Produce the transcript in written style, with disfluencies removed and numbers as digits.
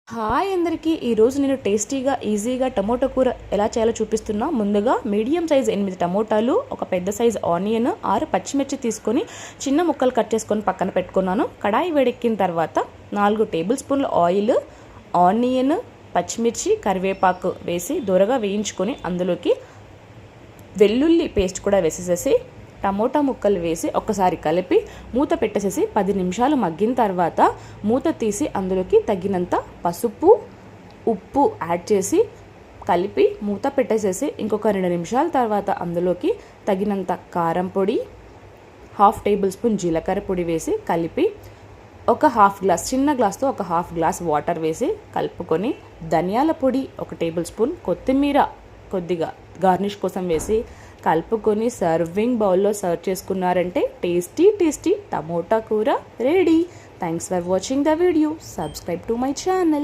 Hi అందరికీ ఈరోజు నేను టేస్టీగా ఈజీగా టమోటా కూర ఎలా చేయాలో చూపిస్తున్నా. ముందుగా మీడియం సైజ్ 8 టమోటాలు, ఒక పెద్ద సైజ్ ఆనియన్, 6 పచ్చిమిర్చి తీసుకొని చిన్న ముక్కలు కట్ చేసుకొని పక్కన పెట్టుకున్నాను. కడాయి వేడెక్కిన తర్వాత 4 టేబుల్ స్పూన్ల ఆయిల్, ఆనియన్, పచ్చిమిర్చి, కరివేపాకు వేసి దూరగా వేయించుకొని అందులోకి వెల్లుల్లి పేస్ట్ కూడా వేసేసేసి టమోటా ముక్కలు వేసి ఒకసారి కలిపి మూత పెట్టేసేసి 10 నిమిషాలు మగ్గిన తర్వాత మూత తీసి అందులోకి తగినంత పసుపు, ఉప్పు యాడ్ చేసి కలిపి మూత పెట్టేసేసి ఇంకొక 2 నిమిషాల తర్వాత అందులోకి తగినంత కారం పొడి, 1/2 టేబుల్ స్పూన్ జీలకర్ర పొడి వేసి కలిపి ఒక హాఫ్ గ్లాస్, చిన్న గ్లాస్తో ఒక హాఫ్ గ్లాస్ వాటర్ వేసి కలుపుకొని ధనియాల పొడి 1 టేబుల్ స్పూన్, కొత్తిమీర కొద్దిగా గార్నిష్ కోసం వేసి కలుపుకొని సర్వింగ్ బౌల్లో సర్వ్ చేసుకున్నారంటే టేస్టీ టమోటా కూర ready. Thanks for watching the video. Subscribe to my channel.